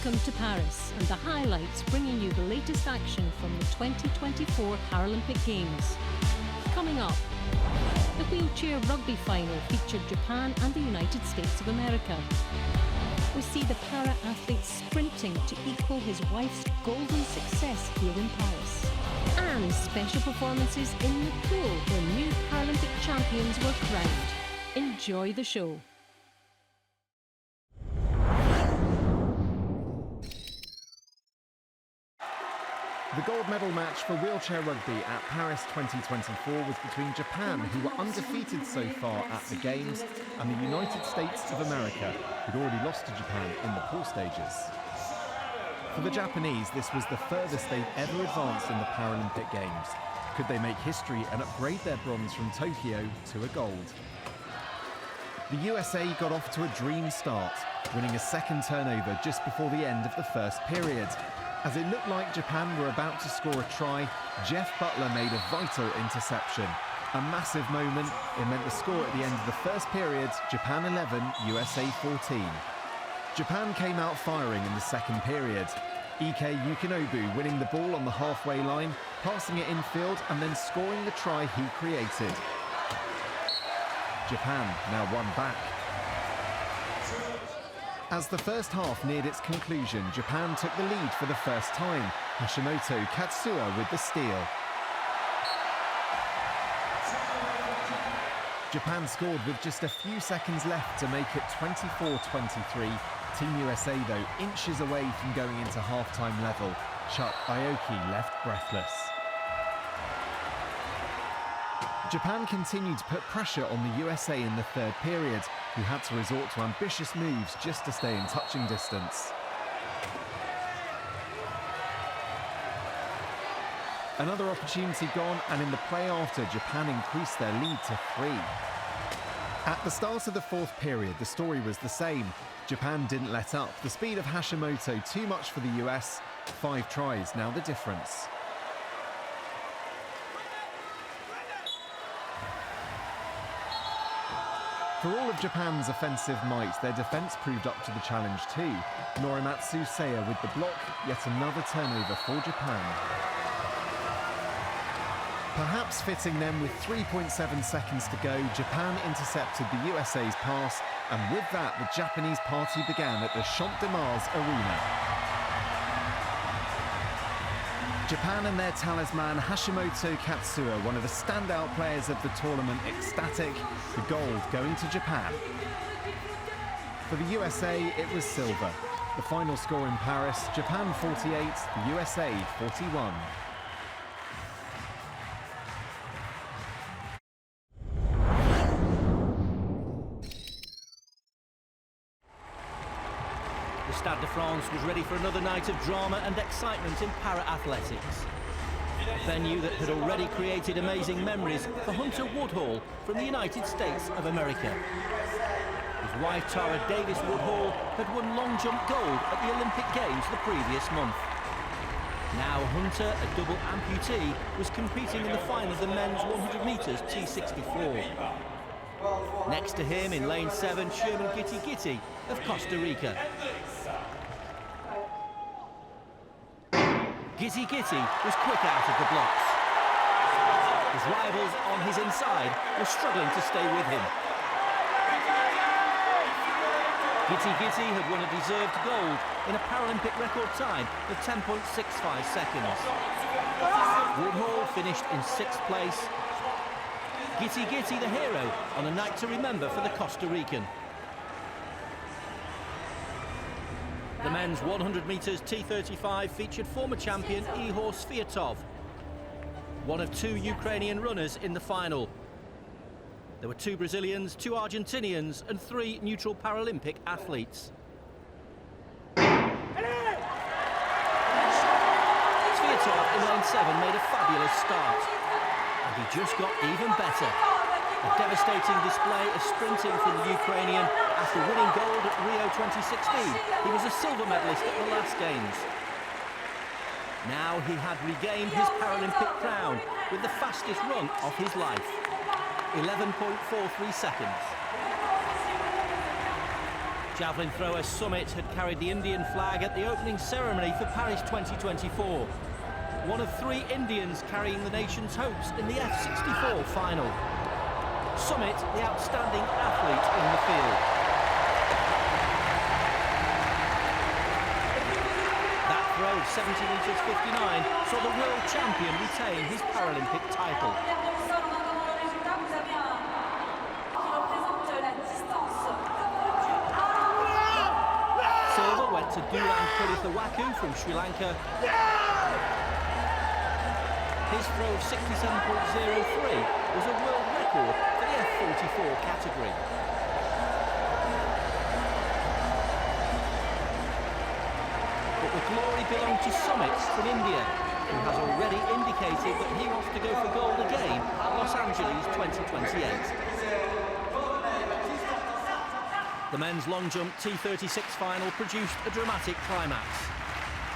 Welcome to Paris and the highlights, bringing you the latest action from the 2024 Paralympic Games. Coming up, the wheelchair rugby final featured Japan and the United States of America. We see the para-athlete sprinting to equal his wife's golden success here in Paris. And special performances in the pool where new Paralympic champions were crowned. Enjoy the show. The gold medal match for wheelchair rugby at Paris 2024 was between Japan, who were undefeated so far at the Games, and the United States of America, who'd already lost to Japan in the pool stages. For the Japanese, this was the furthest they'd ever advanced in the Paralympic Games. Could they make history and upgrade their bronze from Tokyo to a gold? The USA got off to a dream start, winning a second turnover just before the end of the first period. As it looked like Japan were about to score a try, Jeff Butler made a vital interception. A massive moment. It meant the score at the end of the first period, Japan 11, USA 14. Japan came out firing in the second period. Ike Yukinobu winning the ball on the halfway line, passing it infield and then scoring the try he created. Japan now won back. As the first half neared its conclusion, Japan took the lead for the first time. Hashimoto Katsuya with the steal. Japan scored with just a few seconds left to make it 24-23. Team USA, though, inches away from going into half-time level. Chuck Aoki left breathless. Japan continued to put pressure on the USA in the third period, who had to resort to ambitious moves just to stay in touching distance. Another opportunity gone, and in the play after, Japan increased their lead to 3. At the start of the fourth period, the story was the same. Japan didn't let up. The speed of Hashimoto too much for the US. 5 tries now the difference. For all of Japan's offensive might, their defence proved up to the challenge too. Norimatsu Seiya with the block, yet another turnover for Japan. Perhaps fitting them with 3.7 seconds to go, Japan intercepted the USA's pass, and with that the Japanese party began at the Champ de Mars Arena. Japan and their talisman Hashimoto Katsuya, one of the standout players of the tournament, ecstatic, the gold going to Japan. For the USA, it was silver. The final score in Paris, Japan 48, the USA 41. The Stade de France was ready for another night of drama and excitement in para-athletics. A venue that had already created amazing memories for Hunter Woodhall from the United States of America. His wife Tara Davis Woodhall had won long jump gold at the Olympic Games the previous month. Now Hunter, a double amputee, was competing in the final of the men's 100 metres T64. Next to him in lane 7, Sherman Gitty of Costa Rica. Gitty was quick out of the blocks. His rivals on his inside were struggling to stay with him. Gitty had won a deserved gold in a Paralympic record time of 10.65 seconds. Woodhall finished in 6th place. Gitty the hero on a night to remember for the Costa Rican. The men's 100 metres T35 featured former champion Ihor Sviatov, one of 2 Ukrainian runners in the final. There were 2 Brazilians, 2 Argentinians and 3 neutral Paralympic athletes. Sviatov in lane 7 made a fabulous start, and he just got even better. A devastating display of sprinting from the Ukrainian after winning gold at Rio 2016. He was a silver medalist at the last Games. Now he had regained his Paralympic crown with the fastest run of his life, 11.43 seconds. Javelin thrower Summit had carried the Indian flag at the opening ceremony for Paris 2024. One of 3 Indians carrying the nation's hopes in the F64 final. Summit, the outstanding athlete in the field. That throw of 70 metres 59 saw the world champion retain his Paralympic title. Silver went to Dulan Kulithawaku from Sri Lanka. His throw of 67.03 was a world record for the F44 category. But the glory belonged to Summit from India, who has already indicated that he wants to go for gold again at Los Angeles 2028. The men's long jump T36 final produced a dramatic climax.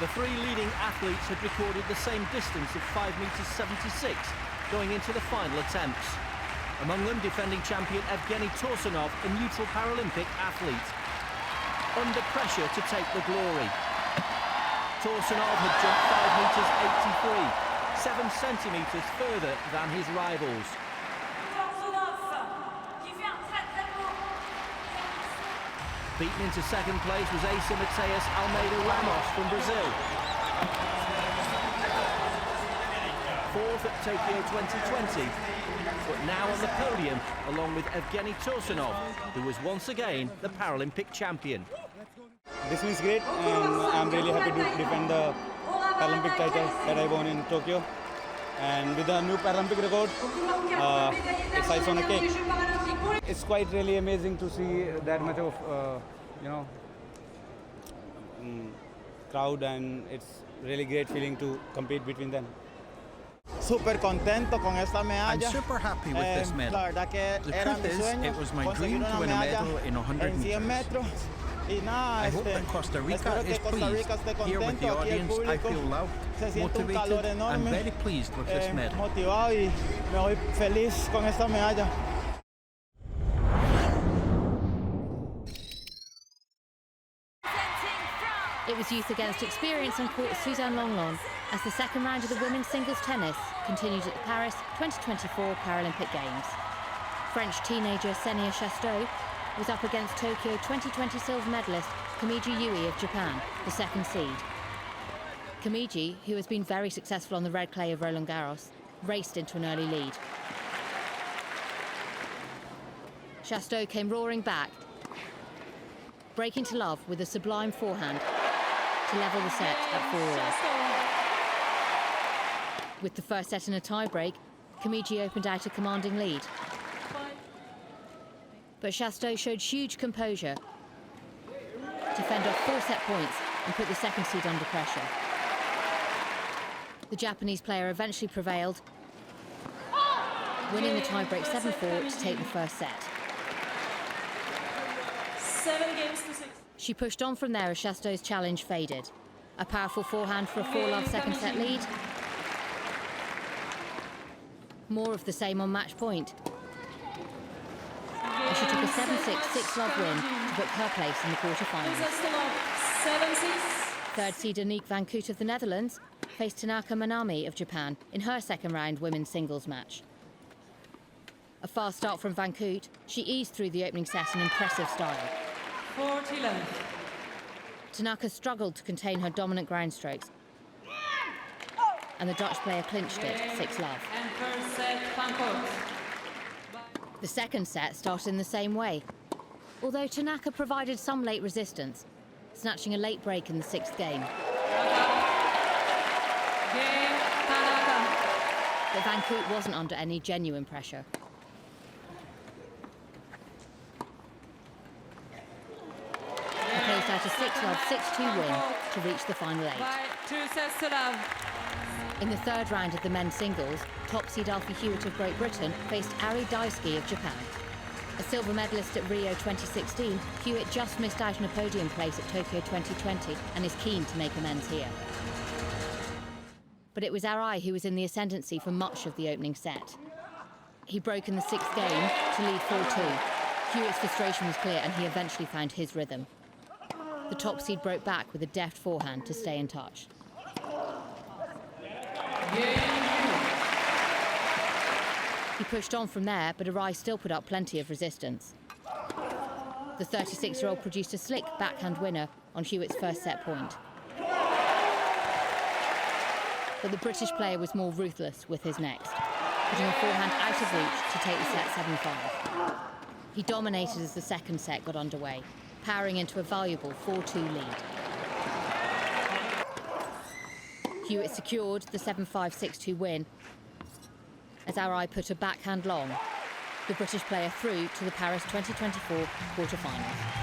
The 3 leading athletes had recorded the same distance of 5 metres 76 going into the final attempts. Among them, defending champion Evgeny Tursunov, a neutral Paralympic athlete. Under pressure to take the glory. Tursunov had jumped 5 metres 83, 7 centimetres further than his rivals. Beaten into second place was Asa Mateus Almeida Ramos from Brazil. 4th at Tokyo 2020, but now on the podium along with Evgeny Tursunov, who was once again the Paralympic champion. This means great, and I'm really happy to defend the Paralympic title that I won in Tokyo. And with the new Paralympic record, it's ice on a cake. It's quite really amazing to see that much of, crowd, and it's really great feeling to compete between them. Super contento con esta medalla. I'm super happy with this medal. The truth is, it was my dream to win a medal in 100 meters. I hope that Costa Rica is pleased. Here with the audience, I feel loved, motivated, and very pleased with this medal. Motivado y me voy feliz con esta medalla. It was youth against experience on court Suzanne Longlon as the second round of the women's singles tennis continued at the Paris 2024 Paralympic Games. French teenager Senia Chasteau was up against Tokyo 2020 silver medalist Kamiji Yui of Japan, the second seed. Kamiji, who has been very successful on the red clay of Roland Garros, raced into an early lead. Chasteau came roaring back, breaking to love with a sublime forehand to level the set at 4-all. With the first set in a tie-break, Kamiji opened out a commanding lead. But Chasteau showed huge composure to fend off 4 set points and put the second seed under pressure. The Japanese player eventually prevailed, winning the tie-break 7-4 to take the first set. 7-6. She pushed on from there as Chasteau's challenge faded. A powerful forehand for a 4-love second set lead. More of the same on match point. And she took a 7-6, 6-love win to book her place in the quarterfinals. 7-6. Third seeder Niek van Koot of the Netherlands faced Tanaka Manami of Japan in her second round women's singles match. A fast start from van Koot, she eased through the opening set in impressive style. 40-love. Tanaka struggled to contain her dominant ground strokes, and the Dutch player clinched it, 6-love. And first set, van Koot. The second set started in the same way, although Tanaka provided some late resistance, snatching a late break in the 6th game. Game, Tanaka. But van Koot wasn't under any genuine pressure. He closed out a 6-love, 6-2 win to reach the final 8. By 2 sets to love. In the third round of the men's singles, top seed Alfie Hewitt of Great Britain faced Ari Daisuke of Japan. A silver medalist at Rio 2016, Hewitt just missed out on a podium place at Tokyo 2020 and is keen to make amends here. But it was Arai who was in the ascendancy for much of the opening set. He broke in the 6th game to lead 4-2. Hewitt's frustration was clear and he eventually found his rhythm. The top seed broke back with a deft forehand to stay in touch. He pushed on from there, but Arai still put up plenty of resistance. The 36-year-old produced a slick backhand winner on Hewitt's first set point. But the British player was more ruthless with his next, putting a forehand out of reach to take the set 7-5. He dominated as the second set got underway, powering into a valuable 4-2 lead. Hewitt secured the 7-5, 6-2 win as Arai put a backhand long, the British player through to the Paris 2024 quarterfinals.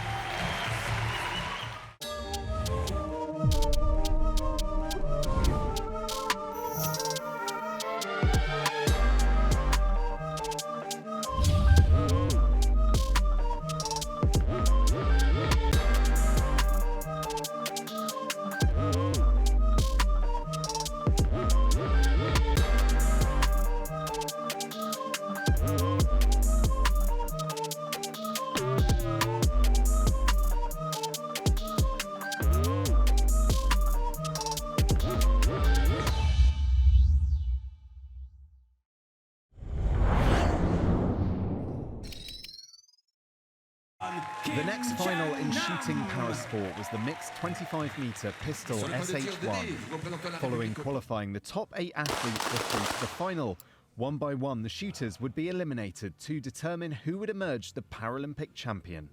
The next final in shooting parasport was the mixed 25-metre pistol SH1. Following qualifying, the top 8 athletes were through to the final. One by one, the shooters would be eliminated to determine who would emerge the Paralympic champion.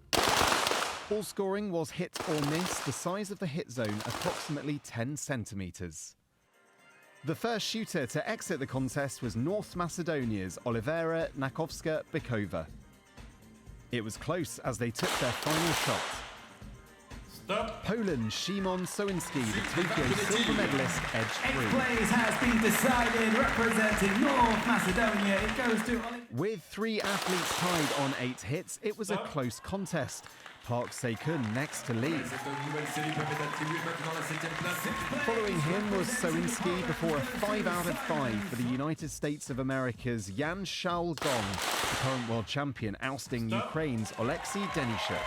Ball scoring was hit or miss, the size of the hit zone approximately 10 centimetres. The first shooter to exit the contest was North Macedonia's Olivera Nakovska-Bykova. It was close as they took their final shot. Stop. Poland's Szymon Sołinski, the Tokyo silver medalist, edged through. Eighth place has been decided, representing North Macedonia. It goes to With 3 athletes tied on 8 hits, it was a close contest. Park Se-kun next to lead. Following him was Sołinski before a 5 out of 5 for the United States of America's Jan-Charles Gong, the current world champion, ousting Ukraine's Oleksiy Denyshuk.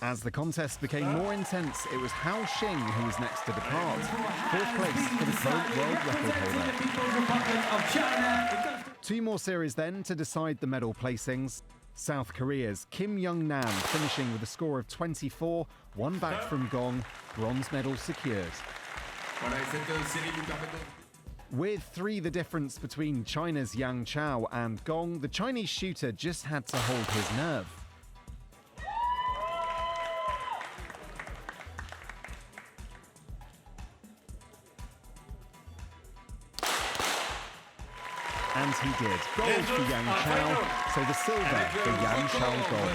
As the contest became more intense, it was Hao Xing who was next to depart. 4th place for the current world record holder. 2 more series then to decide the medal placings. South Korea's Kim Young-nam finishing with a score of 24, 1 back from Gong, bronze medal secured. With 3 the difference between China's Yang Chao and Gong, the Chinese shooter just had to hold his nerve. And he did. Gold for Yang Chao, so the silver for Yang Chao Gong.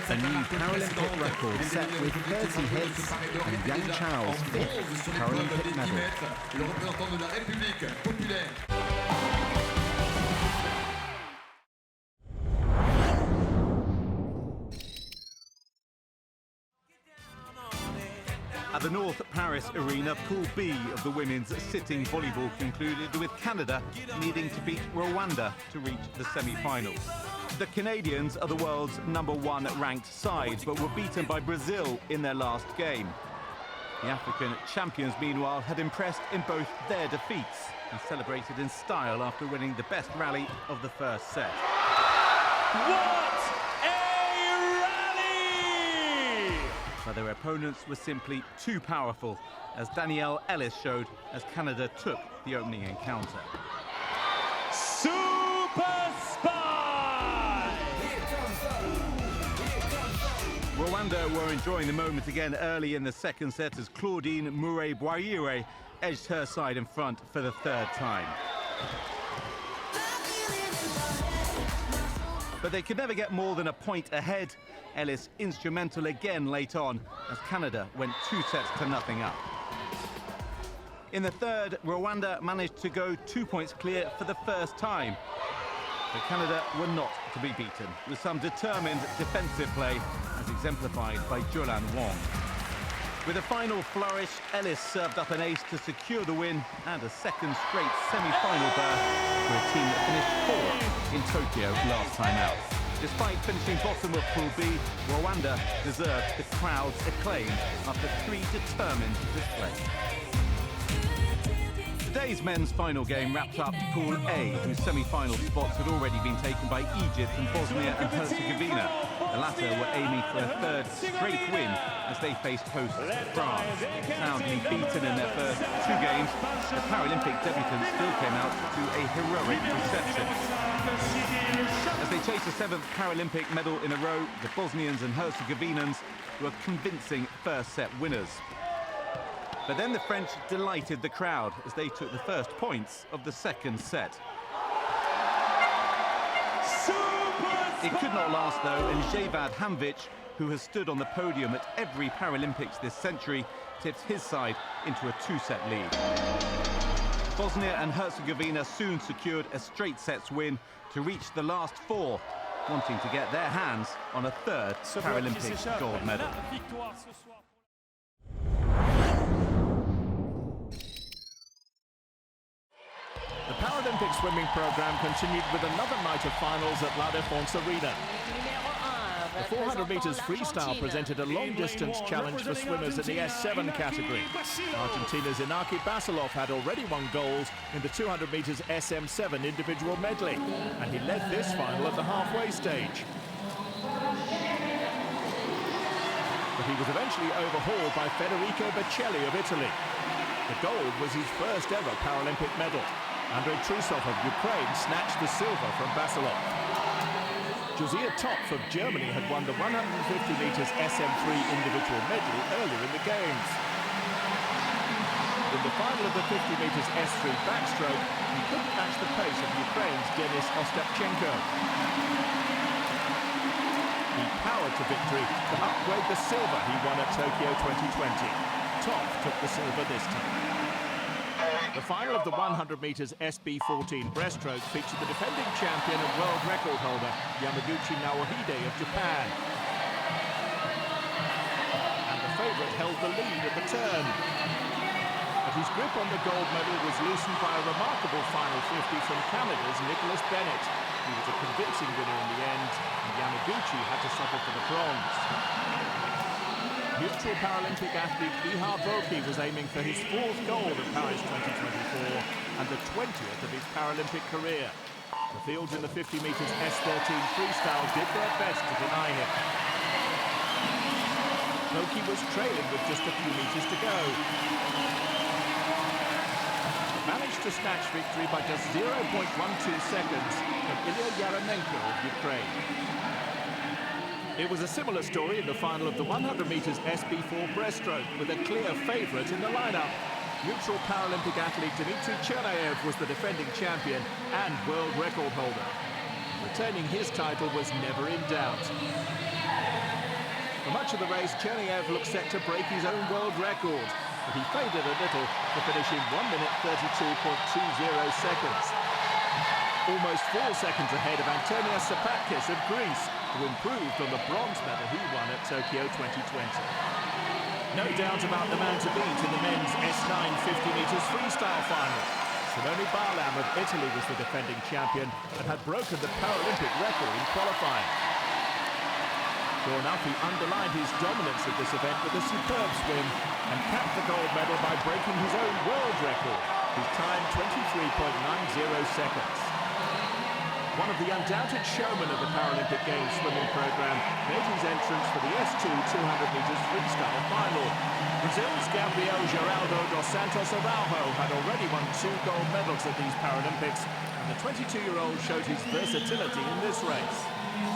A new Paralympic record set with 30 hits and Yang Chao's 5th Paralympic medal. At the North Paris Arena, Pool B of the women's sitting volleyball concluded with Canada needing to beat Rwanda to reach the semi-finals. The Canadians are the world's #1 ranked side, but were beaten by Brazil in their last game. The African champions, meanwhile, had impressed in both their defeats and celebrated in style after winning the best rally of the first set. What a rally! But their opponents were simply too powerful, as Danielle Ellis showed as Canada took the opening encounter. Super Spy! Rwanda were enjoying the moment again early in the second set as Claudine Murray-Boyire edged her side in front for the 3rd time. But they could never get more than a point ahead. Ellis instrumental again late on as Canada went 2 sets to nothing up. In the 3rd, Rwanda managed to go 2 points clear for the first time. But Canada were not to be beaten, with some determined defensive play as exemplified by Jolan Wong. With a final flourish, Ellis served up an ace to secure the win and a second straight semi-final berth for a team that finished fourth in Tokyo last time out. Despite finishing bottom of Pool B, Rwanda deserved the crowd's acclaim after 3 determined displays. Today's men's final game wrapped up Pool A, whose semi-final spots had already been taken by Egypt and Bosnia and Herzegovina. The latter were aiming for a third straight win as they faced hosts France. Soundly beaten in their first 2 games, the Paralympic debutants still came out to a heroic reception. As they chase a 7th Paralympic medal in a row, the Bosnians and Herzegovinans were convincing first-set winners. But then the French delighted the crowd as they took the first points of the second set. It could not last though, and Javad Hamvic, who has stood on the podium at every Paralympics this century, tips his side into a 2-set lead. Bosnia and Herzegovina soon secured a straight sets win to reach the last 4, wanting to get their hands on a 3rd Paralympic gold medal. The Paralympic swimming programme continued with another night of finals at La Défense Arena. The 400 metres freestyle presented a long-distance challenge for swimmers in the S7 category. Argentina's Inaki Basilov had already won goals in the 200 metres SM7 individual medley, and he led this final at the halfway stage. But he was eventually overhauled by Federico Bocelli of Italy. The gold was his first ever Paralympic medal. Andrei Trusov of Ukraine snatched the silver from Basilov. Josiah Topf of Germany had won the 150 metres SM3 individual medley earlier in the Games. In the final of the 50 metres S3 backstroke, he couldn't match the pace of Ukraine's Denis Ostapchenko. He powered to victory to upgrade the silver he won at Tokyo 2020. Topf took the silver this time. The final of the 100 metres SB14 breaststroke featured the defending champion and world record holder Yamaguchi Naohide of Japan. And the favourite held the lead at the turn. But his grip on the gold medal was loosened by a remarkable final 50 from Canada's Nicholas Bennett. He was a convincing winner in the end, and Yamaguchi had to settle for the bronze. Neutral Paralympic athlete Ihar Boki was aiming for his 4th gold at Paris 2024 and the 20th of his Paralympic career. The fields in the 50 metres S13 freestyle did their best to deny him. Boki was trailing with just a few metres to go. Managed to snatch victory by just 0.12 seconds from Ilya Yaremenko of Ukraine. It was a similar story in the final of the 100 metres SB4 breaststroke, with a clear favourite in the lineup. Neutral Paralympic athlete Dmitry Chernaev was the defending champion and world record holder. Retaining his title was never in doubt. For much of the race, Chernaev looked set to break his own world record, but he faded a little to finish in 1 minute 32.20 seconds. Almost 4 seconds ahead of Antonios Sapakis of Greece, who improved on the bronze medal he won at Tokyo 2020. No doubt about the man to beat in the men's S9 50 metres freestyle final. Simone Barlam of Italy was the defending champion and had broken the Paralympic record in qualifying. Sure enough, he underlined his dominance at this event with a superb swim and capped the gold medal by breaking his own world record, his time 23.90 seconds. One of the undoubted showmen of the Paralympic Games swimming programme made his entrance for the S2 200 metres freestyle final. Brazil's Gabriel Geraldo dos Santos Araujo had already won 2 gold medals at these Paralympics, and the 22-year-old showed his versatility in this race.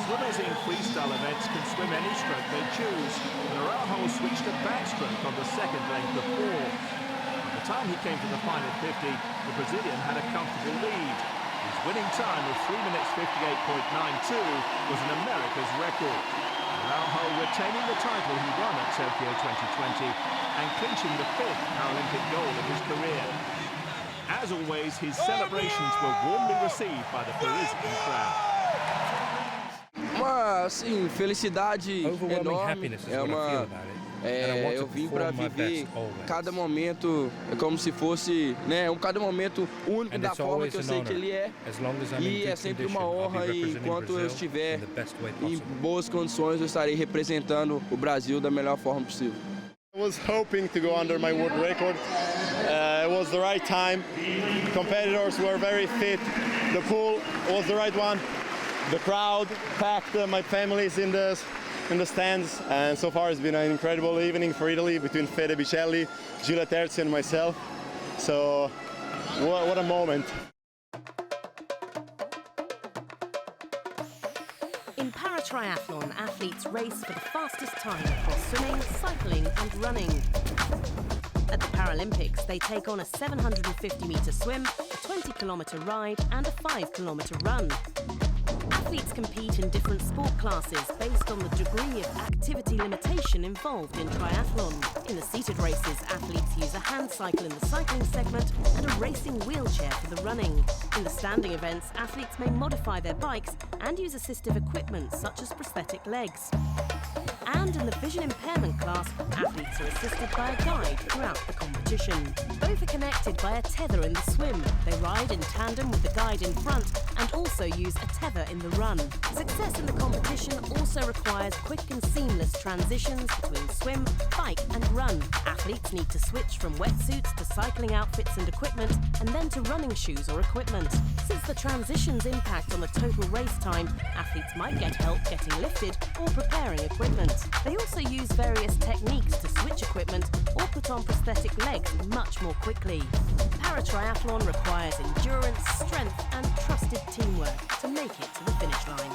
Swimmers in freestyle events can swim any stroke they choose, and Araujo switched to backstroke on the second length of 4. By the time he came to the final 50, the Brazilian had a comfortable lead. His winning time of 3 minutes 58.92 was an America's record. Araujo retaining the title he won at Tokyo 2020 and clinching the 5th Paralympic gold of his career. As always, his celebrations were warmly received by the Parisian crowd. Uma, assim, felicidade Overwhelming enorme. happiness is what I feel about it. Eu vim para viver cada momento como se fosse, né, cada momento único da forma que eu sei que ele é. E é sempre uma honra e enquanto eu estiver em boas condições eu estarei representando o Brasil da melhor forma possível. I was hoping to go under my world record. It was the right time. Competitors were very fit. The pool was the right one. The crowd packed. My family is in the stands, and so far it's been an incredible evening for Italy between Fede Bicelli, Giulia Terzi and myself. So what a moment. In para-triathlon, athletes race for the fastest time across swimming, cycling and running. At the Paralympics, they take on a 750-metre swim, a 20-kilometre ride and a 5-kilometre run. Athletes compete in different sport classes based on the degree of activity limitation involved in triathlon. In the seated races, athletes use a hand cycle in the cycling segment and a racing wheelchair for the running. In the standing events, athletes may modify their bikes and use assistive equipment such as prosthetic legs. And in the vision impairment class, athletes are assisted by a guide throughout the competition. Both are connected by a tether in the swim. They ride in tandem with the guide in front and also use a tether in the run. Success in the competition also requires quick and seamless transitions between swim, bike and run. Athletes need to switch from wetsuits to cycling outfits and equipment and then to running shoes or equipment. Since the transitions impact on the total race time, athletes might get help getting lifted or preparing equipment. They also use various techniques to switch equipment or put on prosthetic legs much more quickly. Para-triathlon requires endurance, strength and trusted teamwork to make it to the finish line.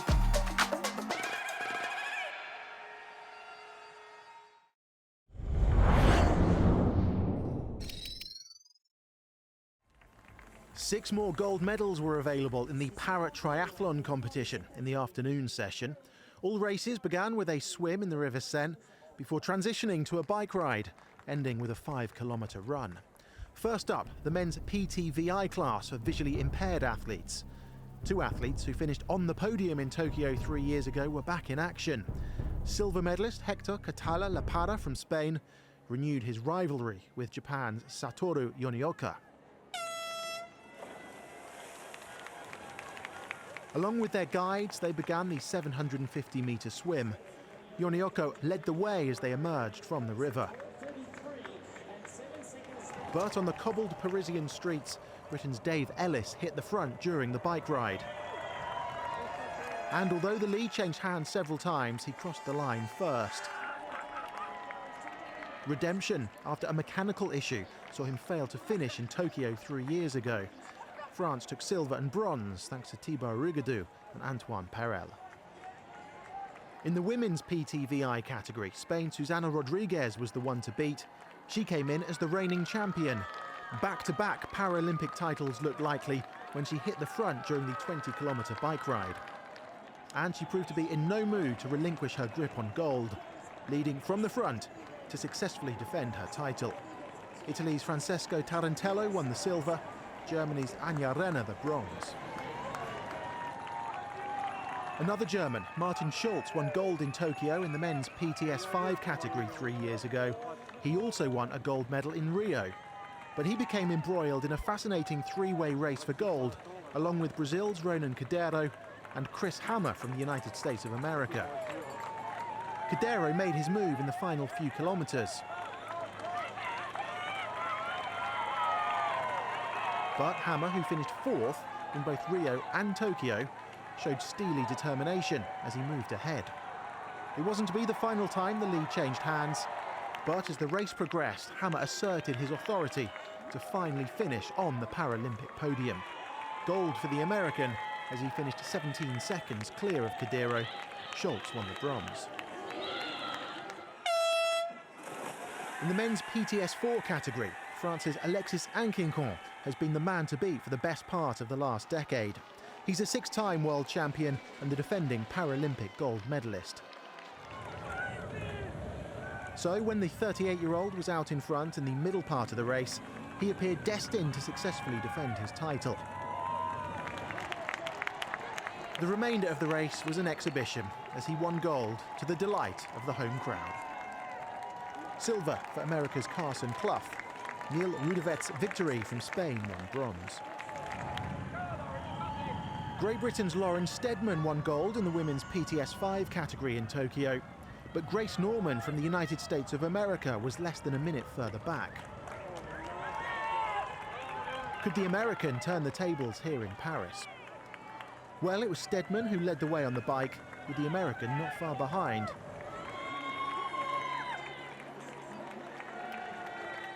Six more gold medals were available in the para-triathlon competition in the afternoon session. All races began with a swim in the River Seine before transitioning to a bike ride, ending with a 5-kilometre run. First up, the men's PTVI class for visually impaired athletes. Two athletes who finished on the podium in Tokyo 3 years ago were back in action. Silver medalist Hector Catala La Parra from Spain renewed his rivalry with Japan's Satoru Yonioka. Along with their guides, they began the 750-metre swim. Yonioka led the way as they emerged from the river. But on the cobbled Parisian streets, Britain's Dave Ellis hit the front during the bike ride. And although the lead changed hands several times, he crossed the line first. Redemption after a mechanical issue saw him fail to finish in Tokyo 3 years ago. France took silver and bronze thanks to Thibaut Rigaudou and Antoine Perel. In the women's PTVI category, Spain's Susana Rodriguez was the one to beat. She came in as the reigning champion. Back-to-back Paralympic titles looked likely when she hit the front during the 20-kilometre bike ride. And she proved to be in no mood to relinquish her grip on gold, leading from the front to successfully defend her title. Italy's Francesco Tarantello won the silver, Germany's Anja Renner the bronze. Another German, Martin Schulz, won gold in Tokyo in the men's PTS5 category 3 years ago. He also won a gold medal in Rio. But he became embroiled in a fascinating three-way race for gold, along with Brazil's Ronan Cordeiro and Chris Hammer from the United States of America. Cordeiro made his move in the final few kilometres. But Hammer, who finished fourth in both Rio and Tokyo, showed steely determination as he moved ahead. It wasn't to be the final time the lead changed hands, but as the race progressed, Hammer asserted his authority to finally finish on the Paralympic podium. Gold for the American as he finished 17 seconds clear of Cordeiro. Schulz won the bronze. In the men's PTS4 category, France's Alexis Anquincon has been the man to beat for the best part of the last decade. He's a 6-time world champion and the defending Paralympic gold medalist. So when the 38-year-old was out in front in the middle part of the race, he appeared destined to successfully defend his title. The remainder of the race was an exhibition as he won gold to the delight of the home crowd. Silver for America's Carson Clough. Neil Rudevet's victory from Spain won bronze. Great Britain's Lauren Steadman won gold in the women's PTS5 category in Tokyo. But Grace Norman from the United States of America was less than a minute further back. Could the American turn the tables here in Paris? Well, it was Steadman who led the way on the bike, with the American not far behind.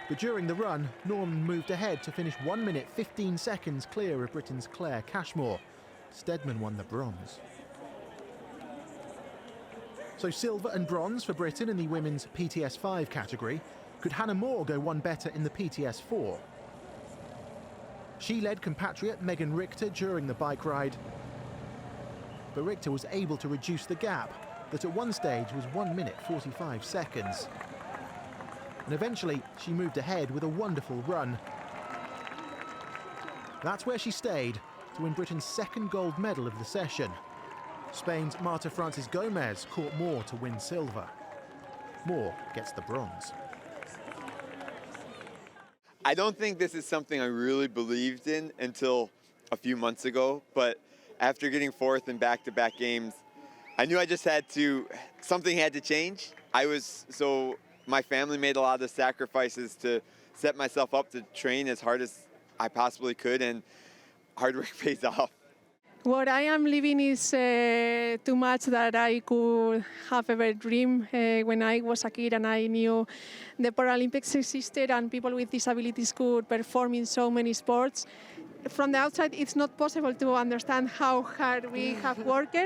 But during the run, Norman moved ahead to finish 1 minute 15 seconds clear of Britain's Claire Cashmore. Steadman won the bronze. So silver and bronze for Britain in the women's PTS5 category. Could Hannah Moore go one better in the PTS4? She led compatriot Megan Richter during the bike ride. But Richter was able to reduce the gap that at one stage was 1 minute 45 seconds. And eventually she moved ahead with a wonderful run. That's where she stayed to win Britain's second gold medal of the session. Spain's Marta Francis Gomez caught Moore to win silver. Moore gets the bronze. I don't think this is something I really believed in until a few months ago, but after getting fourth in back-to-back games, I knew I just had to, something had to change. So my family made a lot of sacrifices to set myself up to train as hard as I possibly could, and hard work pays off. What I am living is too much that I could have ever dreamed when I was a kid and I knew the Paralympics existed and people with disabilities could perform in so many sports. From the outside, it's not possible to understand how hard we have worked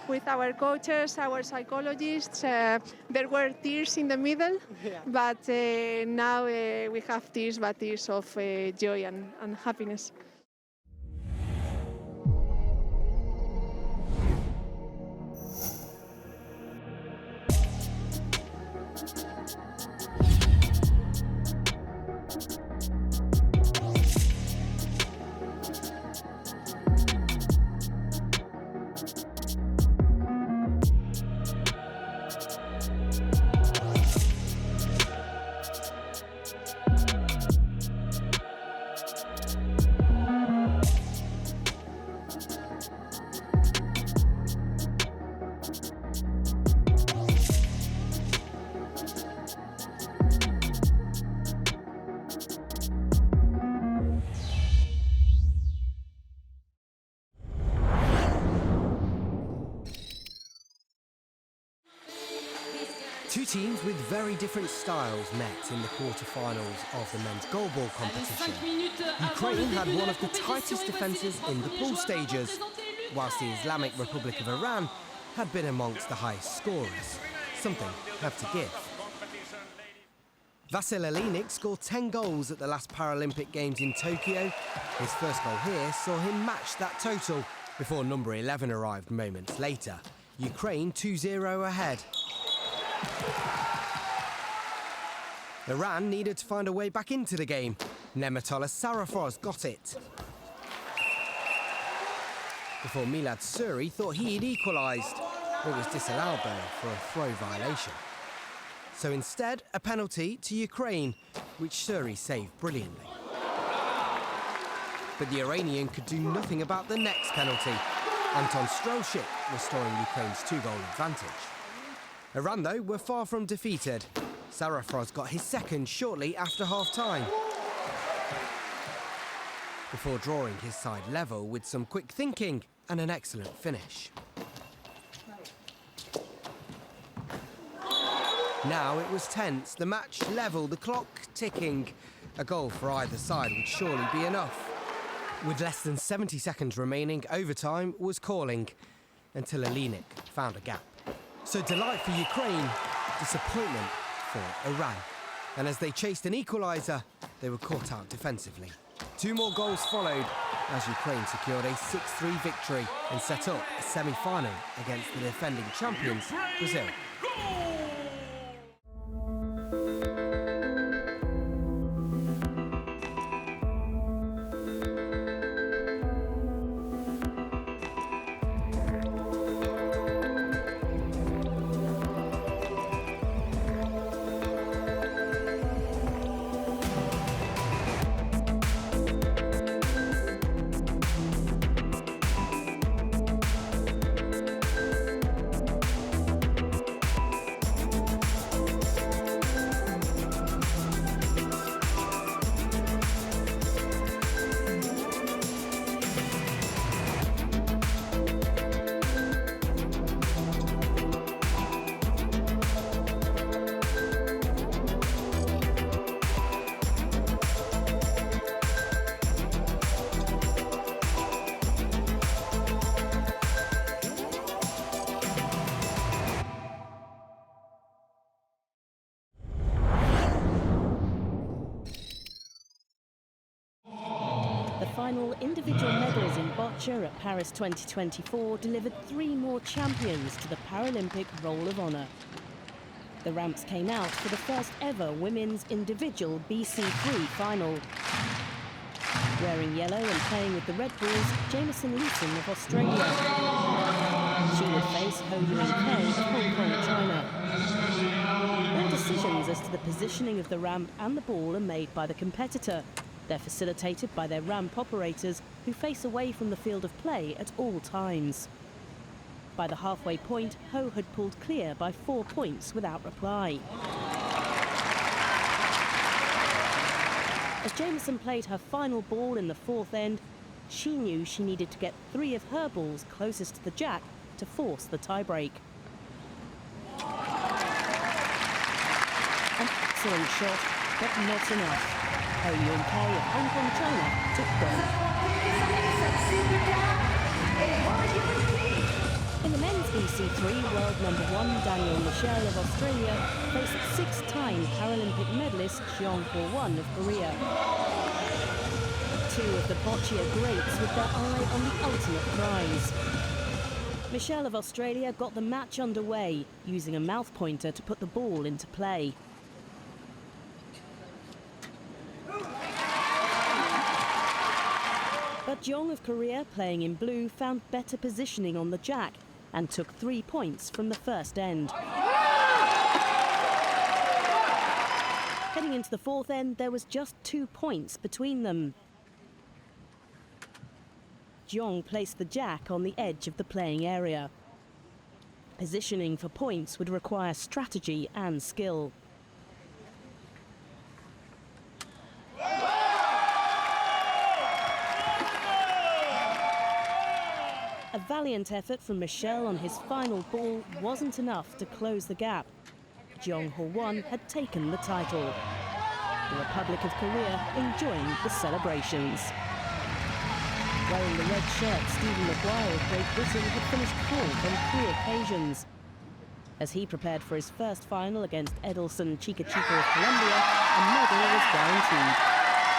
with our coaches, our psychologists. There were tears in the middle, but now we have tears, but tears of joy and happiness. Two teams with very different styles met in the quarterfinals of the men's goalball competition. Ukraine had one of the tightest defences in the pool stages, whilst the Islamic Republic of Iran had been amongst the highest scorers. Something have to give. Vasil Alinik scored 10 goals at the last Paralympic Games in Tokyo. His first goal here saw him match that total before number 11 arrived moments later. Ukraine 2-0 ahead. Iran needed to find a way back into the game. Nematollah Sarafroz got it. Before Milad Suri thought he'd equalised. It was disallowed though for a throw violation. So instead, a penalty to Ukraine, which Suri saved brilliantly. But the Iranian could do nothing about the next penalty. Anton Strelchik restoring Ukraine's two-goal advantage. Iran, though, were far from defeated. Sarafroz got his second shortly after half-time, before drawing his side level with some quick thinking and an excellent finish. Now it was tense, the match level, the clock ticking. A goal for either side would surely be enough. With less than 70 seconds remaining, overtime was calling, until Alinik found a gap. So delight for Ukraine, disappointment for Iran. And as they chased an equaliser, they were caught out defensively. Two more goals followed as Ukraine secured a 6-3 victory and set up a semi-final against the defending champions, Brazil. final individual medals in Boccia at Paris 2024 delivered 3 more champions to the Paralympic Roll of Honour. The ramps came out for the first ever women's individual BC3 final. Wearing yellow and playing with the Red Bulls, Jameson Leeson of Australia. She would face Ho Yun Kei of Hong Kong, China. All decisions as to the positioning of the ramp and the ball are made by the competitor. They're facilitated by their ramp operators, who face away from the field of play at all times. By the halfway point, Ho had pulled clear by 4 points without reply. As Jameson played her final ball in the 4th end, she knew she needed to get 3 of her balls closest to the jack to force the tiebreak. An excellent shot, but not enough. Ho Yun Kei of Hong Kong, China took gold. In the men's BC3, world #1 Daniel Michel of Australia faced 6-time Paralympic medalist Jeong Ho-won of Korea. 2 of the Boccia greats with their eye on the ultimate prize. Michel of Australia got the match underway, using a mouth pointer to put the ball into play. But Jeong of Korea, playing in blue, found better positioning on the jack and took 3 points from the first end. Heading into the 4th end, there was just 2 points between them. Jeong placed the jack on the edge of the playing area. Positioning for points would require strategy and skill. A valiant effort from Michel on his final ball wasn't enough to close the gap. Jeong Ho-won had taken the title. The Republic of Korea enjoying the celebrations. Wearing the red shirt, Stephen Maguire of Great Britain had finished 4th on 3 occasions. As he prepared for his first final against Edelson Chica Chica of Colombia, a medal was guaranteed.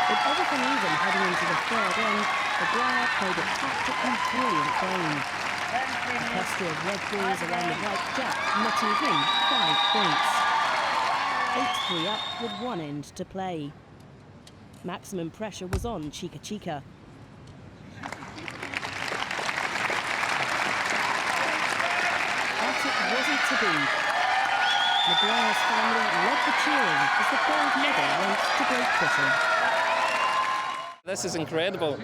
With everything even heading into the 3rd end, Maguire played a tactically brilliant game. A cluster of red balls around the white jack netting him 5 points. 8-3 up with 1 end to play. Maximum pressure was on Chica Chica. But it wasn't to be. Maguire's family led the cheering as the gold medal went to Great Britain. This is incredible.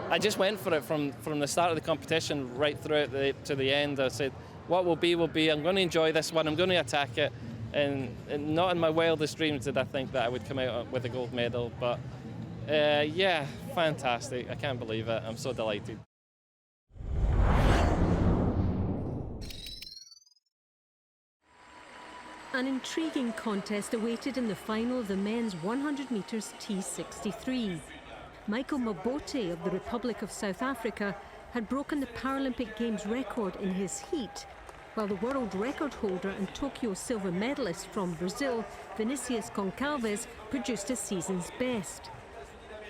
I just went for it from the start of the competition right through it to the end. I said, what will be, will be. I'm going to enjoy this one. I'm going to attack it. And not in my wildest dreams did I think that I would come out with a gold medal. But yeah, fantastic. I can't believe it. I'm so delighted. An intriguing contest awaited in the final of the men's 100 metres T63. Michael Mabote of the Republic of South Africa had broken the Paralympic Games record in his heat, while the world record holder and Tokyo silver medalist from Brazil, Vinicius Goncalves, produced a season's best.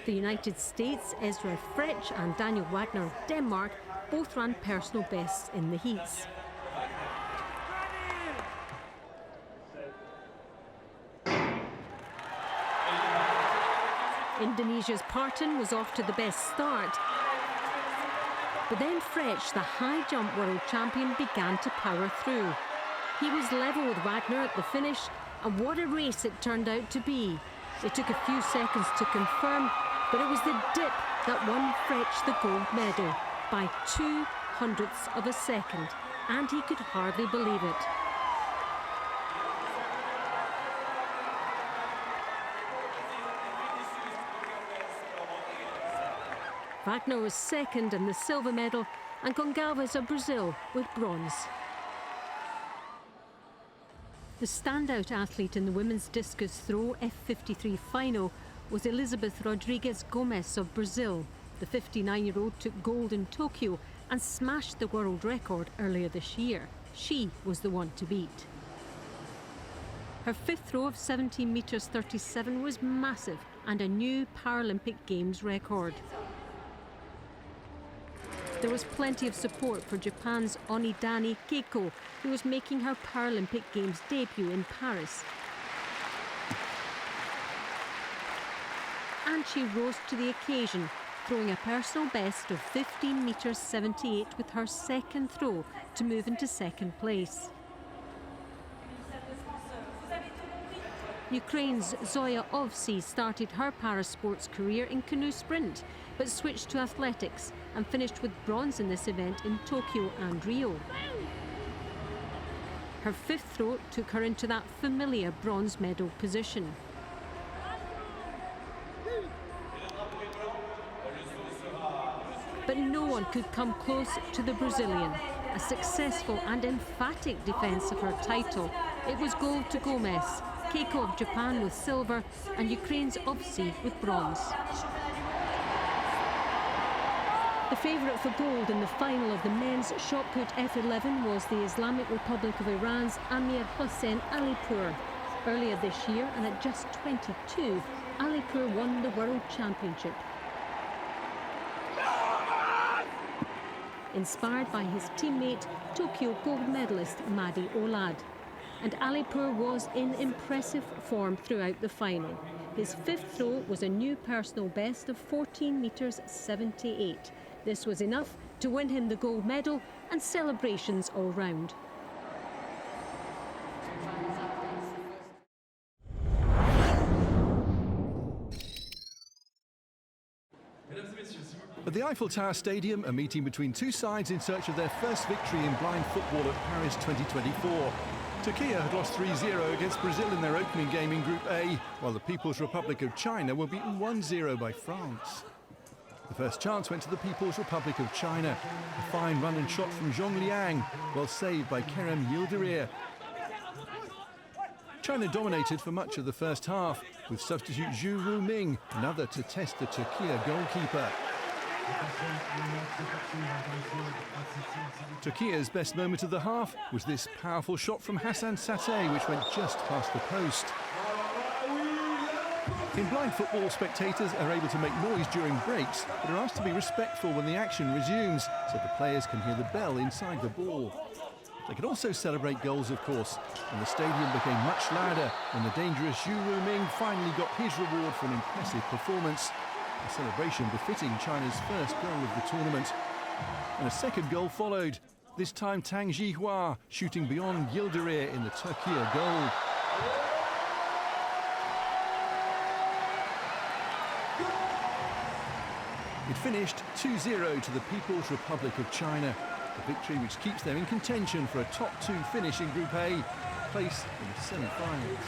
The United States, Ezra Frech and Daniel Wagner of Denmark both ran personal bests in the heats. Indonesia's Parton was off to the best start. But then Frech, the high jump world champion, began to power through. He was level with Wagner at the finish, and what a race it turned out to be. It took a few seconds to confirm, but it was the dip that won Frech the gold medal by 0.02 of a second, and he could hardly believe it. Wagner was second in the silver medal, and Goncalves of Brazil with bronze. The standout athlete in the women's discus throw F53 final was Elizabeth Rodrigues Gomes of Brazil. The 59-year-old took gold in Tokyo and smashed the world record earlier this year. She was the one to beat. Her 5th throw of 17 metres 37 was massive, and a new Paralympic Games record. There was plenty of support for Japan's Onidani Keiko, who was making her Paralympic Games debut in Paris. And she rose to the occasion, throwing a personal best of 15 metres 78 with her second throw to move into second place. Ukraine's Zoya Ovsi started her parasports career in canoe sprint, but switched to athletics and finished with bronze in this event in Tokyo and Rio. Her fifth throw took her into that familiar bronze medal position. But no one could come close to the Brazilian. A successful and emphatic defence of her title. It was gold to Gomez, Keiko of Japan with silver, and Ukraine's Ovsi with bronze. The favourite for gold in the final of the men's shot put F11 was the Islamic Republic of Iran's Amir Hossein Alipur. Earlier this year, and at just 22, Alipur won the World Championship. Inspired by his teammate, Tokyo gold medalist Madi Olad. And Alipur was in impressive form throughout the final. His fifth throw was a new personal best of 14 metres 78. This was enough to win him the gold medal and celebrations all round. At the Eiffel Tower Stadium, a meeting between two sides in search of their first victory in blind football at Paris 2024. Turkey had lost 3-0 against Brazil in their opening game in Group A, while the People's Republic of China were beaten 1-0 by France. The first chance went to the People's Republic of China. A fine run and shot from Zhong Liang, well saved by Kerem Yildirim. China dominated for much of the first half, with substitute Zhu Ruming, another to test the Turkey goalkeeper. Turkey's best moment of the half was this powerful shot from Hassan Sateh, which went just past the post. In blind football, spectators are able to make noise during breaks, but are asked to be respectful when the action resumes, so the players can hear the bell inside the ball. They can also celebrate goals, of course, and the stadium became much louder when the dangerous Zhu Ruming finally got his reward for an impressive performance. A celebration befitting China's first goal of the tournament. And a second goal followed, this time Tang Jihua shooting beyond Yildirim in the Turkey goal. It finished 2-0 to the People's Republic of China, a victory which keeps them in contention for a top two finish in Group A, a place in the semi-finals.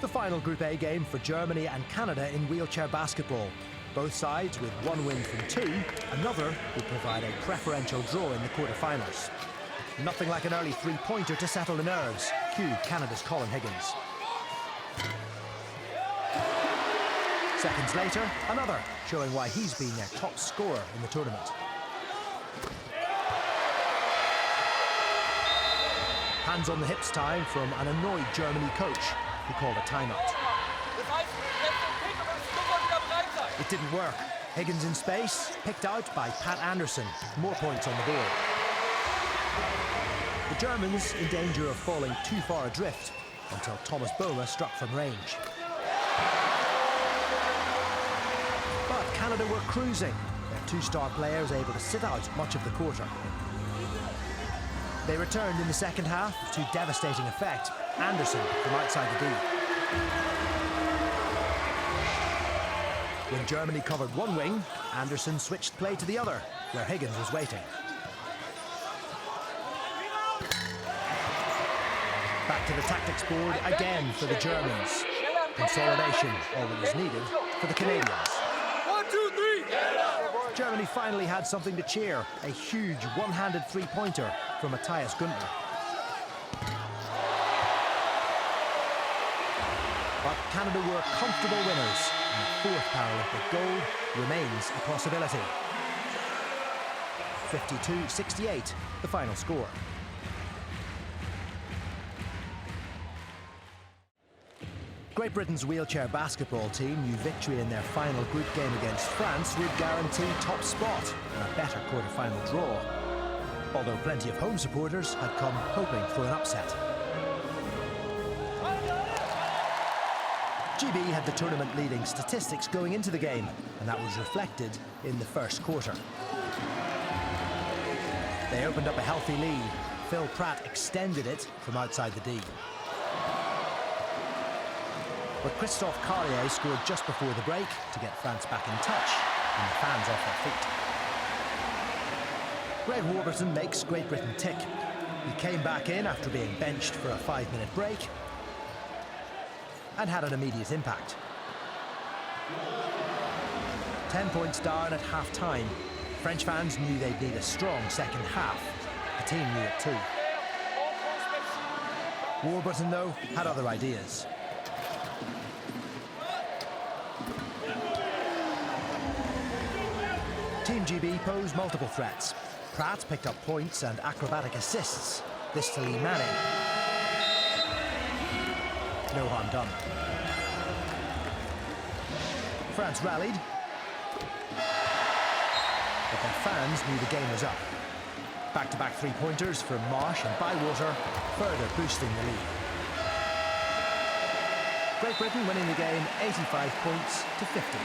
The final Group A game for Germany and Canada in wheelchair basketball. Both sides with one win from two, another will provide a preferential draw in the quarterfinals. Nothing like an early three-pointer to settle the nerves. Cue Canada's Colin Higgins. Seconds later, another, showing why he's been their top scorer in the tournament. Hands on the hips time from an annoyed Germany coach, who called a timeout. It didn't work. Higgins in space, picked out by Pat Anderson. More points on the board. The Germans in danger of falling too far adrift until Thomas Boma struck from range. But Canada were cruising, their two-star players able to sit out much of the quarter. They returned in the second half to devastating effect. Anderson from outside the D. When Germany covered one wing, Anderson switched play to the other, where Higgins was waiting. Back to the tactics board again for the Germans. Consolidation, all that was needed for the Canadians. 1, 2, 3! Germany finally had something to cheer. A huge one-handed three-pointer from Matthias Günther. But Canada were comfortable winners, and the fourth Paralympic gold remains a possibility. 52-68, the final score. Great Britain's wheelchair basketball team knew victory in their final group game against France would guarantee top spot and a better quarter-final draw. Although plenty of home supporters had come hoping for an upset. GB had the tournament-leading statistics going into the game, and that was reflected in the first quarter. They opened up a healthy lead. Phil Pratt extended it from outside the D. But Christophe Carrier scored just before the break to get France back in touch, and the fans off their feet. Greg Warburton makes Great Britain tick. He came back in after being benched for a 5-minute break and had an immediate impact. 10 points down at half-time. French fans knew they'd need a strong second half. The team knew it too. Warburton, though, had other ideas. Team GB posed multiple threats. Pratt picked up points and acrobatic assists. This to Lee Manning. No harm done. France rallied, but their fans knew the game was up. Back-to-back three-pointers from Marsh and Bywater, further boosting the lead. Great Britain winning the game 85 points to 50.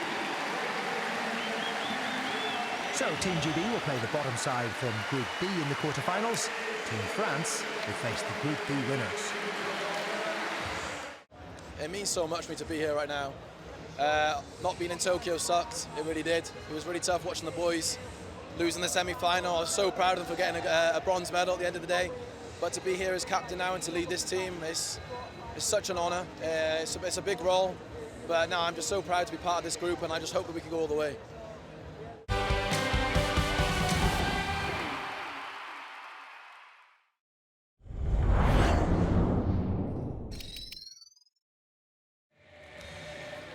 So Team GB will play the bottom side from Group B in the quarterfinals. Team France will face the Group B winners. It means so much for me to be here right now. Not being in Tokyo sucked, it really did. It was really tough watching the boys losing the semi-final. I was so proud of them for getting a bronze medal at the end of the day. But to be here as captain now and to lead this team, it's such an honour. It's a big role, but no, I'm just so proud to be part of this group, and I just hope that we can go all the way.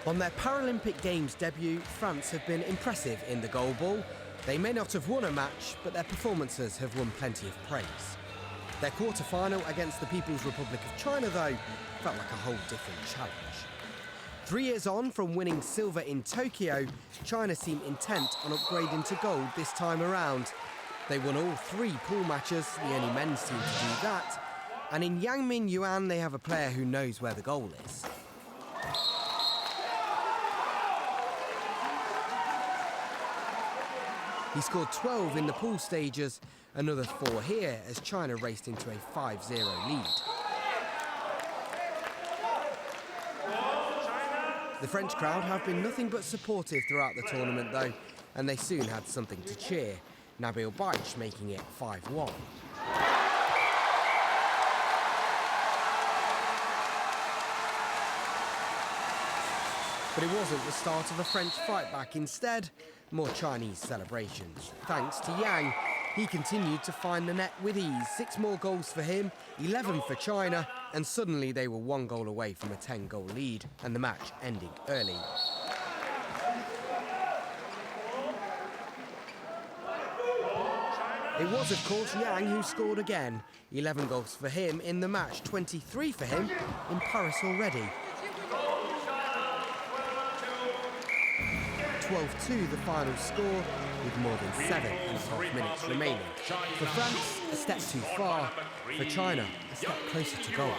On their Paralympic Games debut, France have been impressive in the goalball. They may not have won a match, but their performances have won plenty of praise. Their quarter-final against the People's Republic of China, though, felt like a whole different challenge. 3 years on from winning silver in Tokyo, China seem intent on upgrading to gold this time around. They won all 3 pool matches, the only men seem to do that. And in Yangmin Yuan, they have a player who knows where the goal is. He scored 12 in the pool stages, another 4 here as China raced into a 5-0 lead. The French crowd have been nothing but supportive throughout the tournament though, and they soon had something to cheer. Nabil Baich making it 5-1. But it wasn't the start of a French fight back. Instead, more Chinese celebrations. Thanks to Yang, he continued to find the net with ease. 6 more goals for him, 11 for China, and suddenly they were 1 goal away from a 10-goal lead, and the match ending early. It was, of course, Yang who scored again. 11 goals for him in the match, 23 for him in Paris already. 12-2 the final score, with more than 7.5 minutes remaining. For France, a step too far. For China, a step closer to goal.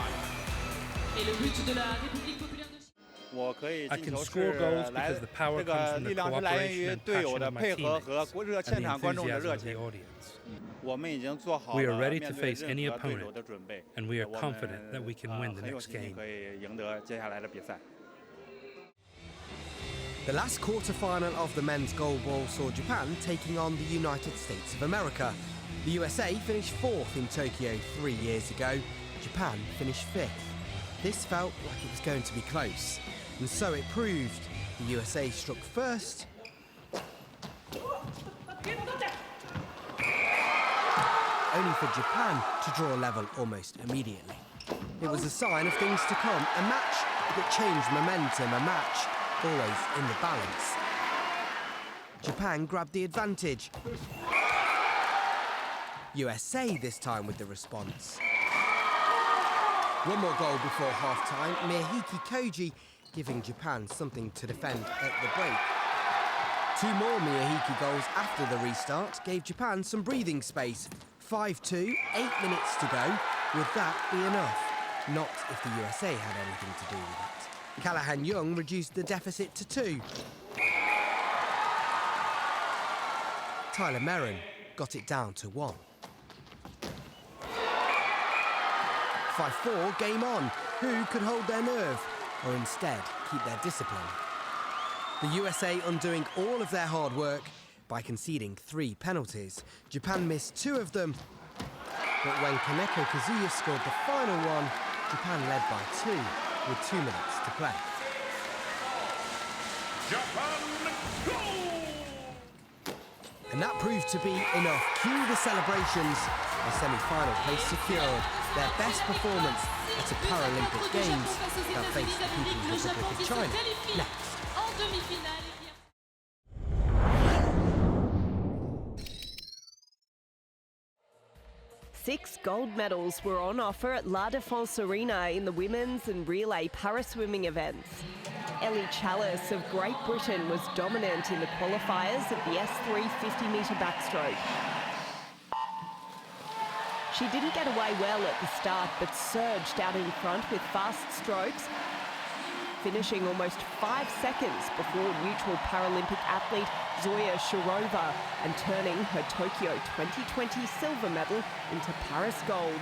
I can score goals because the power comes from the cooperation and passion of my teammates and the enthusiasm of the audience. We are ready to face any opponent, and we are confident that we can win the next game. The last quarter-final of the men's goalball saw Japan taking on the United States of America. The USA finished 4th in Tokyo 3 years ago. Japan finished 5th. This felt like it was going to be close, and so it proved. The USA struck first, only for Japan to draw level almost immediately. It was a sign of things to come, a match that changed momentum, a match always in the balance. Japan grabbed the advantage. USA this time with the response. One more goal before half-time, Miyahiki Koji giving Japan something to defend at the break. Two more Miyahiki goals after the restart gave Japan some breathing space. 5-2, 8 minutes to go. Would that be enough? Not if the USA had anything to do with it. Callahan Young reduced the deficit to 2. Tyler Merrin got it down to 1. 5-4, game on. Who could hold their nerve, or instead keep their discipline? The USA undoing all of their hard work by conceding 3 penalties. Japan missed 2 of them, but when Kaneko Kazuya scored the final one, Japan led by 2 with 2 minutes to play. Japan, go! And that proved to be enough. Cue the celebrations. A semi-final place secured. Their best performance at a Paralympic Games that faced the People's Republic of China. Next. Six gold medals were on offer at La Défense Arena in the women's and relay para-swimming events. Ellie Chalice of Great Britain was dominant in the qualifiers of the S3 50-metre backstroke. She didn't get away well at the start, but surged out in front with fast strokes, finishing almost 5 seconds before neutral Paralympic athlete Zoya Shirova and turning her Tokyo 2020 silver medal into Paris gold.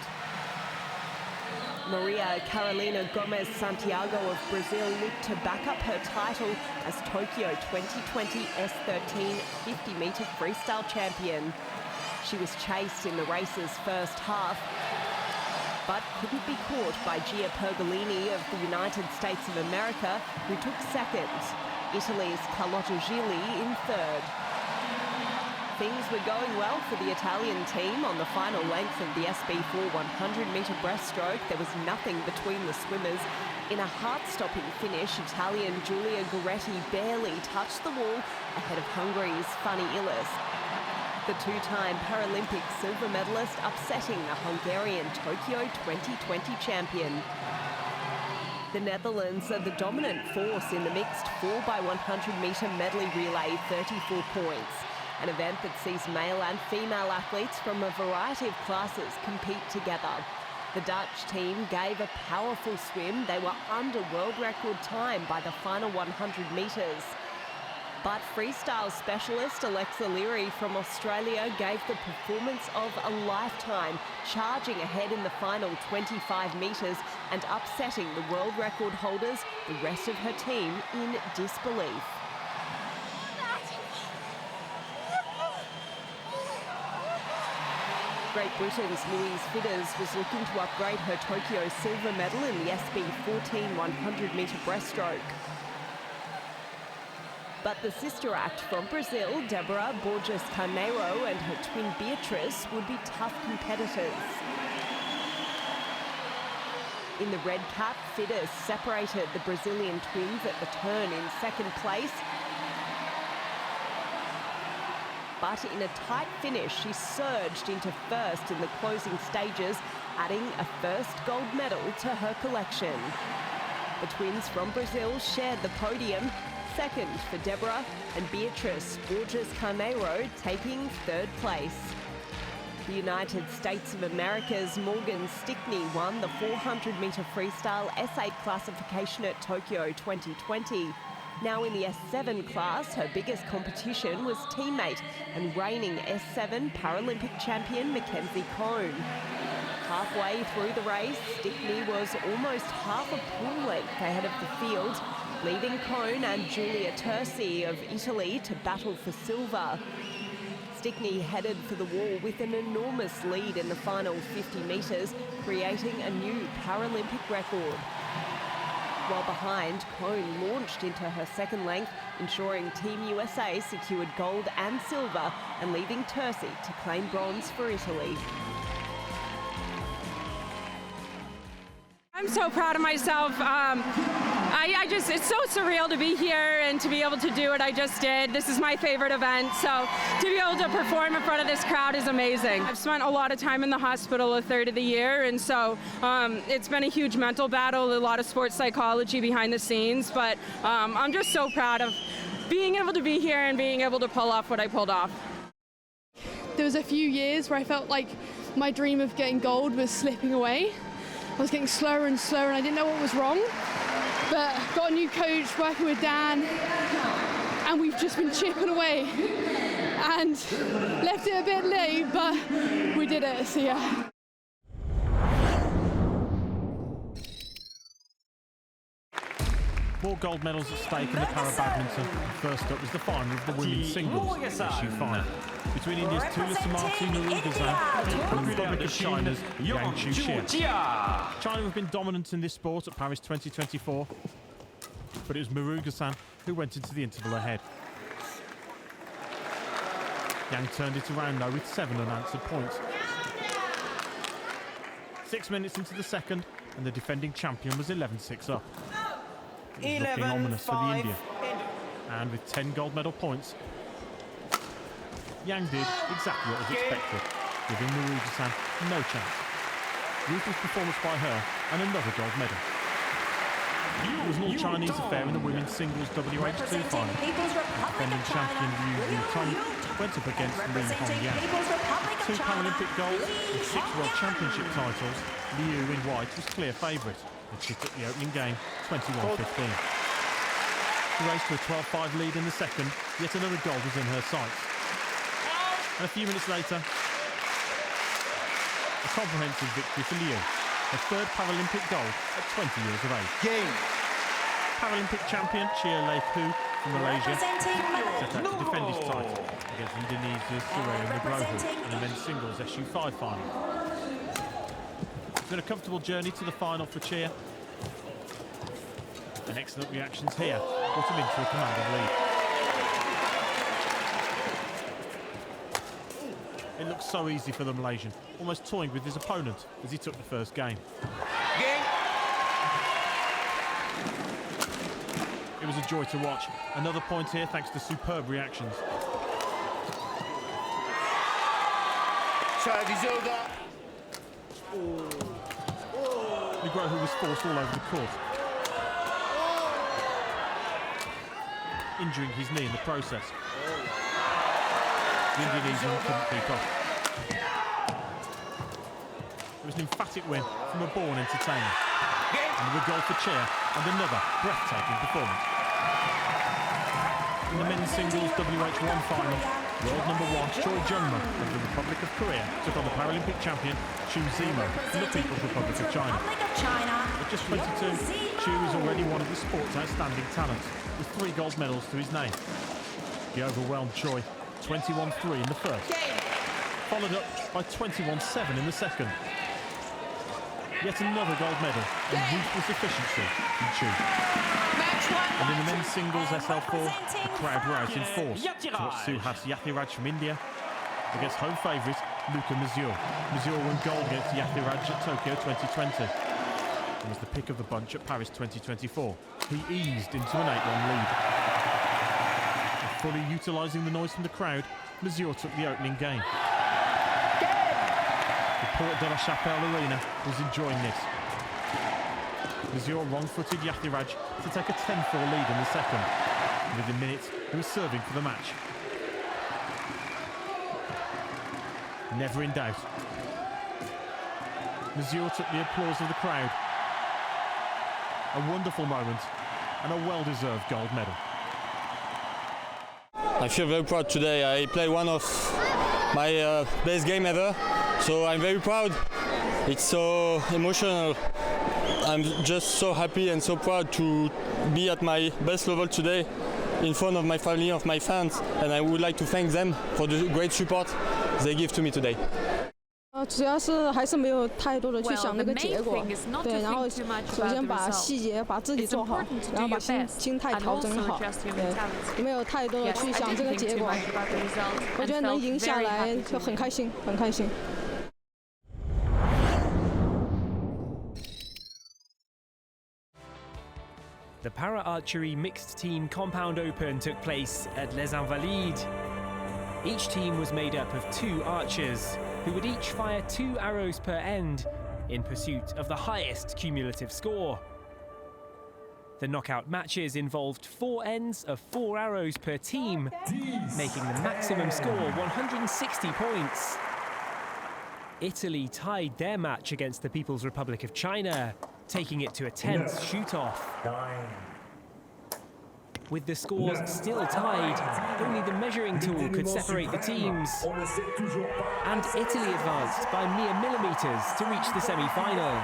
Maria Carolina Gomes Santiago of Brazil looked to back up her title as Tokyo 2020 S13 50-metre freestyle champion. She was chased in the race's first half, but couldn't be caught by Gia Pergolini of the United States of America, who took second. Italy's Carlotta Gili in third. Things were going well for the Italian team on the final length of the SB4 100-metre breaststroke. There was nothing between the swimmers. In a heart-stopping finish, Italian Giulia Goretti barely touched the wall ahead of Hungary's Fanny Illes. The two-time Paralympic silver medalist upsetting the Hungarian Tokyo 2020 champion. The Netherlands are the dominant force in the mixed 4x100-metre medley relay, 34 points. An event that sees male and female athletes from a variety of classes compete together. The Dutch team gave a powerful swim. They were under world record time by the final 100 metres. But freestyle specialist Alexa Leary from Australia gave the performance of a lifetime, charging ahead in the final 25 metres and upsetting the world record holders, the rest of her team in disbelief. Great Britain's Louise Fitters was looking to upgrade her Tokyo silver medal in the SB14 100-metre breaststroke. But the sister act from Brazil, Débora Borges Carneiro, and her twin Beatrice would be tough competitors. In the red cap, Fitters separated the Brazilian twins at the turn in second place. But in a tight finish, she surged into first in the closing stages, adding a first gold medal to her collection. The twins from Brazil shared the podium, second for Débora and Beatrice Borges Carneiro taking third place. The United States of America's Morgan Stickney won the 400-metre freestyle S8 classification at Tokyo 2020. Now in the S7 class, her biggest competition was teammate and reigning S7 Paralympic champion Mackenzie Cohn. Halfway through the race, Stickney was almost half a pool length ahead of the field, leaving Cohn and Giulia Terzi of Italy to battle for silver. Stickney headed for the wall with an enormous lead in the final 50 metres, creating a new Paralympic record. While behind, Cohn launched into her second length, ensuring Team USA secured gold and silver and leaving Terzi to claim bronze for Italy. I'm so proud of myself. it's so surreal to be here and to be able to do what I just did. This is my favorite event, so to be able to perform in front of this crowd is amazing. I've spent a lot of time in the hospital a third of the year, and so it's been a huge mental battle, a lot of sports psychology behind the scenes, but I'm just so proud of being able to be here and being able to pull off what I pulled off. There was a few years where I felt like my dream of getting gold was slipping away. I was getting slower and slower and I didn't know what was wrong. But got a new coach, working with Dan, and we've just been chipping away. And left it a bit late, but we did it, so yeah. More gold medals at stake in the para-badminton. First up was the final of the women's singles, SU5, between India's Tula Samati Murugazan and the Republic of China's Yang Chuxia. China have been dominant in this sport at Paris 2024, but it was Murugazan who went into the interval ahead. Yang turned it around though with 7 unanswered points. 6 minutes into the second, and the defending champion was 11-6 up. It was looking ominous for the Indian. And with 10 gold medal points, Yang did exactly what was expected, giving Murugazan no chance. Ruthless performance by her, and another gold medal. It was an all-Chinese affair in the women's singles WH2 final. The defending champion Liu Yutong went up against Li Hongyang. 2 Paralympic golds and 6 World Championship titles, Liu in white was clear favourite, and she took the opening game 21-15. She raced to a 12-5 lead in the second, yet another gold was in her sights. And a few minutes later, a comprehensive victory for Liu, her 3rd Paralympic gold at 20 years of age. Game. Paralympic champion Chia Lei Pu from Malaysia set out to defend his title against Indonesia's Surya Nugroho in the men's singles SU5 final. It's been a comfortable journey to the final for Chia, and excellent reactions here brought him into a commanding lead. It looked so easy for the Malaysian, almost toying with his opponent as he took the first game. It was a joy to watch. Another point here thanks to superb reactions. Nugroho was forced all over the court, injuring his knee in the process. The Indonesian couldn't keep up. It was an emphatic win from a born entertainer. Another goal for Chia and another breathtaking performance. In the men's singles WH1 final, world number 1 Choi Jungma of the Republic of Korea took on the Paralympic champion Chu Zimo from the People's Republic of China. At just 22, Chu is already one of the sport's outstanding talents, with 3 gold medals to his name. He overwhelmed Choi 21-3 in the first, followed up by 21-7 in the second. Yet another gold medal and ruthless efficiency from Chu. And in the men's singles SL4, the crowd were out in force to watch Suhas Yathiraj from India against home favourite Luka Mazur. Mazur won gold against Yathiraj at Tokyo 2020 and was the pick of the bunch at Paris 2024. He eased into an 8-1 lead. And fully utilising the noise from the crowd, Mazur took the opening game. The Port de la Chapelle Arena was enjoying this. Mazur wrong-footed Yathiraj to take a 10-4 lead in the second. Within minutes, he was serving for the match. Never in doubt. Mazur took the applause of the crowd. A wonderful moment and a well-deserved gold medal. I feel very proud today. I played one of my best game ever, so I'm very proud. It's so emotional. I'm just so happy and so proud to be at my best level today in front of my family, of my fans, and I would like to thank them for the great support they give to me today. 主要是还是没有太多的去想那个结果，对，然后首先把细节把自己做好，然后把心态调整好，对，没有太多的去想这个结果，我觉得能赢下来就很开心，很开心。The para-archery mixed team compound open took place at Les Invalides. Each team was made up of 2 archers, who would each fire 2 arrows per end in pursuit of the highest cumulative score. The knockout matches involved 4 ends of 4 arrows per team, making the maximum score 160 points. Italy tied their match against the People's Republic of China, taking it to a tense shoot-off. With the scores still tied, only the measuring tool could separate the teams. And Italy advanced by mere millimetres to reach the semi-final.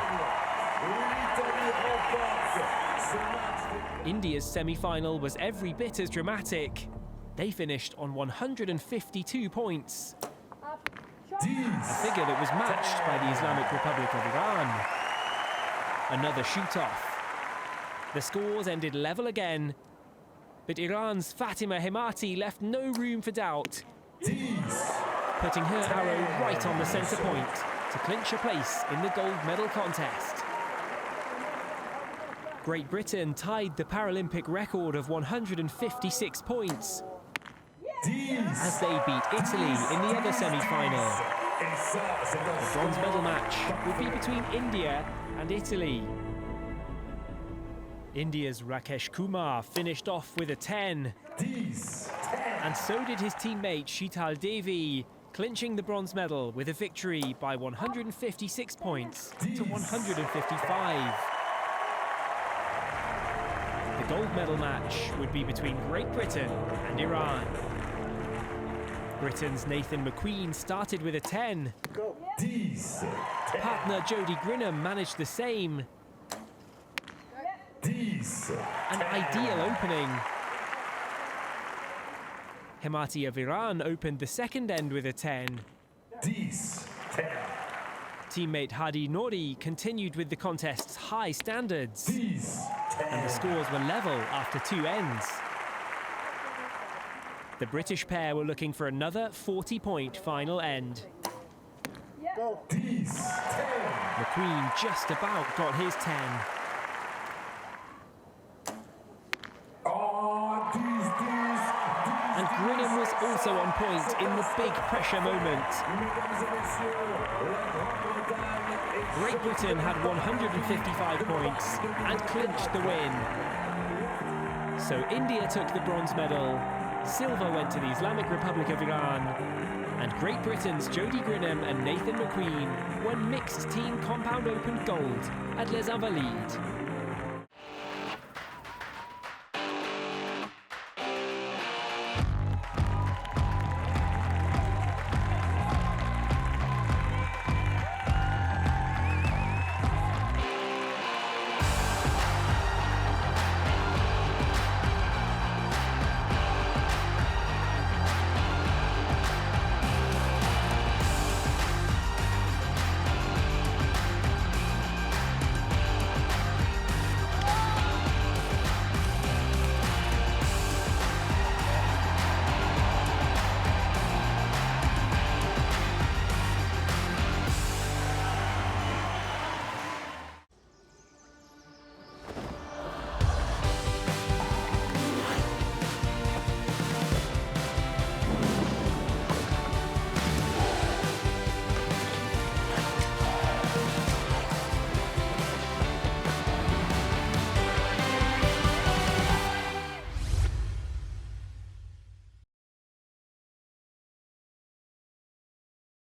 India's semi-final was every bit as dramatic. They finished on 152 points. A figure that was matched by the Islamic Republic of Iran. Another shoot-off. The scores ended level again, but Iran's Fatima Hemati left no room for doubt, putting her arrow right on the centre point to clinch a place in the gold medal contest. Great Britain tied the Paralympic record of 156 points as they beat Italy in the other semi-final. The bronze medal match would be between India and Italy. India's Rakesh Kumar finished off with a 10. And so did his teammate Sheetal Devi, clinching the bronze medal with a victory by 156 points to 155. The gold medal match would be between Great Britain and Iran. Britain's Nathan McQueen started with a 10. Partner Jodie Grinham managed the same. An ideal opening. Hemati of Iran opened the second end with a 10. Teammate Hadi Nouri continued with the contest's high standards. And the scores were level after 2 ends. The British pair were looking for another 40-point final end. McQueen just about got his 10. And Grinham was also on point in the big pressure moment. Great Britain had 155 points and clinched the win. So India took the bronze medal, silver went to the Islamic Republic of Iran, and Great Britain's Jodie Grinham and Nathan McQueen won mixed team compound open gold at Les Invalides.